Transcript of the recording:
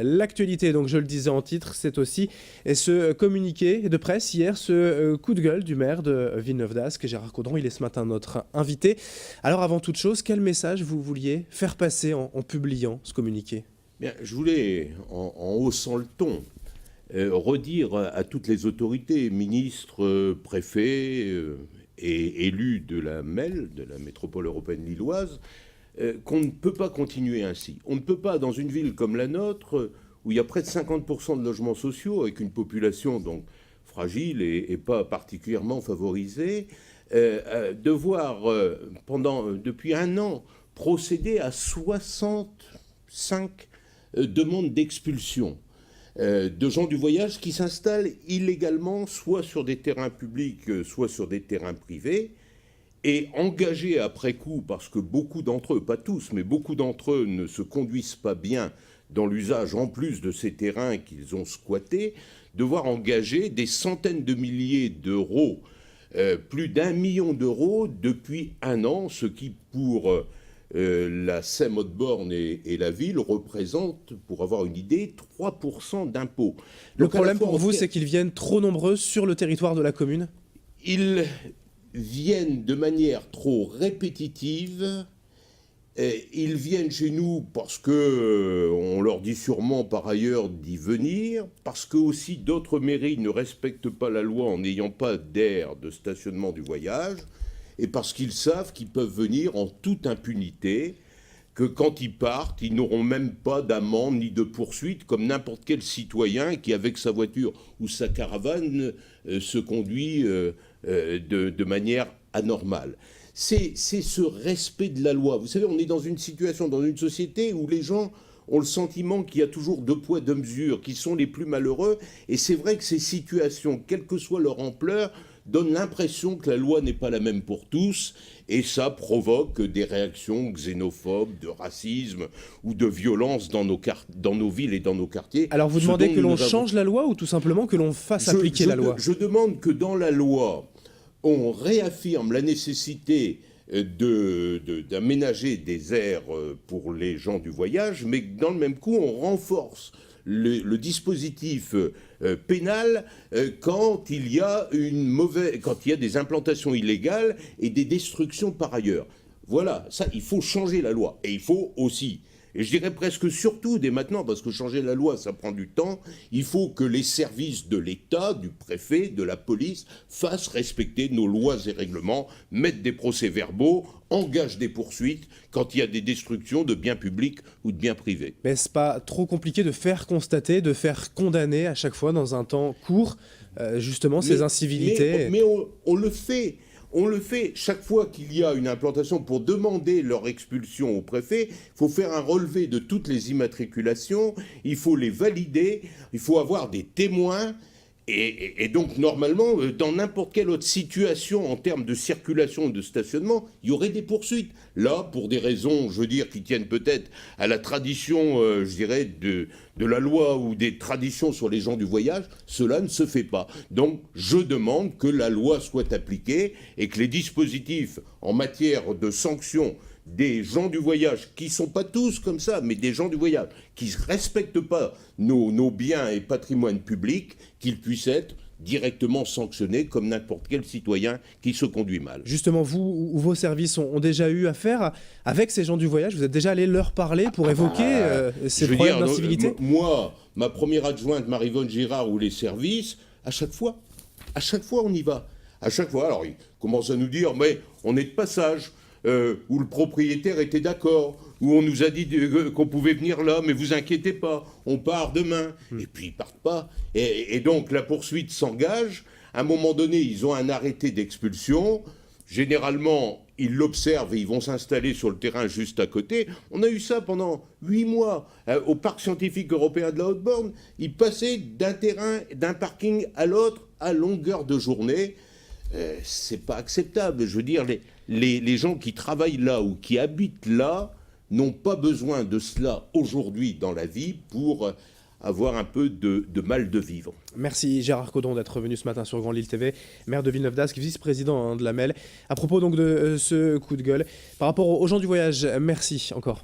L'actualité, donc je le disais en titre, c'est aussi ce communiqué de presse hier, ce coup de gueule du maire de Villeneuve-d'Ascq, Gérard Caudron. Il est ce matin notre invité. Alors avant toute chose, quel message vous vouliez faire passer en publiant ce communiqué? Bien, je voulais, en haussant le ton, redire à toutes les autorités, ministres, préfets et élus de la MEL, de la métropole européenne lilloise, qu'on ne peut pas continuer ainsi. On ne peut pas, dans une ville comme la nôtre, où il y a près de 50% de logements sociaux, avec une population donc fragile et pas particulièrement favorisée, devoir, depuis un an, procéder à 65 demandes d'expulsion de gens du voyage qui s'installent illégalement, soit sur des terrains publics, soit sur des terrains privés, et engagés après coup, parce que beaucoup d'entre eux, pas tous, mais beaucoup d'entre eux ne se conduisent pas bien dans l'usage, en plus de ces terrains qu'ils ont squattés, devoir engager des centaines de milliers d'euros, plus d'1 million d'euros depuis un an, ce qui, pour la Seine-Haute-Borne et la ville, représente, pour avoir une idée, 3% d'impôts. Le problème pour vous, c'est qu'ils viennent trop nombreux sur le territoire de la commune? Ils viennent de manière trop répétitive. Ils viennent chez nous parce que on leur dit sûrement par ailleurs d'y venir, parce que aussi d'autres mairies ne respectent pas la loi en n'ayant pas d'aire de stationnement du voyage, et parce qu'ils savent qu'ils peuvent venir en toute impunité, que quand ils partent, ils n'auront même pas d'amende ni de poursuite, comme n'importe quel citoyen qui, avec sa voiture ou sa caravane, se conduit de manière anormale. C'est ce respect de la loi. Vous savez, on est dans une situation, dans une société où les gens ont le sentiment qu'il y a toujours deux poids, deux mesures, qui sont les plus malheureux. Et c'est vrai que ces situations, quelle que soit leur ampleur, donnent l'impression que la loi n'est pas la même pour tous. Et ça provoque des réactions xénophobes, de racisme ou de violence dans nos villes et dans nos quartiers. Alors vous demandez que l'on change la loi ou tout simplement que l'on fasse appliquer la loi? Je demande que dans la loi, on réaffirme la nécessité d'aménager des aires pour les gens du voyage, mais dans le même coup, on renforce le dispositif pénal quand il y a des implantations illégales et des destructions par ailleurs. Voilà, ça, il faut changer la loi. Et il faut aussi, et je dirais presque surtout dès maintenant, parce que changer la loi, ça prend du temps, il faut que les services de l'État, du préfet, de la police, fassent respecter nos lois et règlements, mettent des procès-verbaux, engagent des poursuites quand il y a des destructions de biens publics ou de biens privés. Mais c'est pas trop compliqué de faire constater, de faire condamner à chaque fois dans un temps court, justement, ces incivilités? Mais on le fait. On le fait chaque fois qu'il y a une implantation pour demander leur expulsion au préfet. Il faut faire un relevé de toutes les immatriculations, il faut les valider, il faut avoir des témoins. Et donc, normalement, dans n'importe quelle autre situation en termes de circulation et de stationnement, il y aurait des poursuites. Là, pour des raisons, je veux dire, qui tiennent peut-être à la tradition, je dirais, de la loi ou des traditions sur les gens du voyage, cela ne se fait pas. Donc, je demande que la loi soit appliquée et que les dispositifs en matière de sanctions des gens du voyage, qui ne sont pas tous comme ça, mais des gens du voyage, qui ne respectent pas nos biens et patrimoines publics, qu'ils puissent être directement sanctionnés comme n'importe quel citoyen qui se conduit mal. Justement, vous ou vos services ont déjà eu affaire avec ces gens du voyage? Vous êtes déjà allé leur parler pour évoquer ces problèmes d'incivilité? Moi, ma première adjointe, Marie-Vonne Girard, ou les services, à chaque fois on y va. À chaque fois, alors ils commencent à nous dire, mais on est de passage. Où le propriétaire était d'accord, où on nous a dit qu'on pouvait venir là, mais vous inquiétez pas, on part demain. Et puis ils partent pas. Et donc la poursuite s'engage. À un moment donné, ils ont un arrêté d'expulsion. Généralement, ils l'observent et ils vont s'installer sur le terrain juste à côté. On a eu ça pendant 8 mois. Au parc scientifique européen de la Haute-Borne, ils passaient d'un terrain, d'un parking à l'autre à longueur de journée. C'est pas acceptable. Je veux dire, les gens qui travaillent là ou qui habitent là n'ont pas besoin de cela aujourd'hui dans la vie pour avoir un peu de mal de vivre. Merci Gérard Caudron d'être venu ce matin sur Grand Lille TV, maire de Villeneuve-d'Ascq, vice-président de la MEL. À propos donc de ce coup de gueule, par rapport aux gens du voyage, merci encore.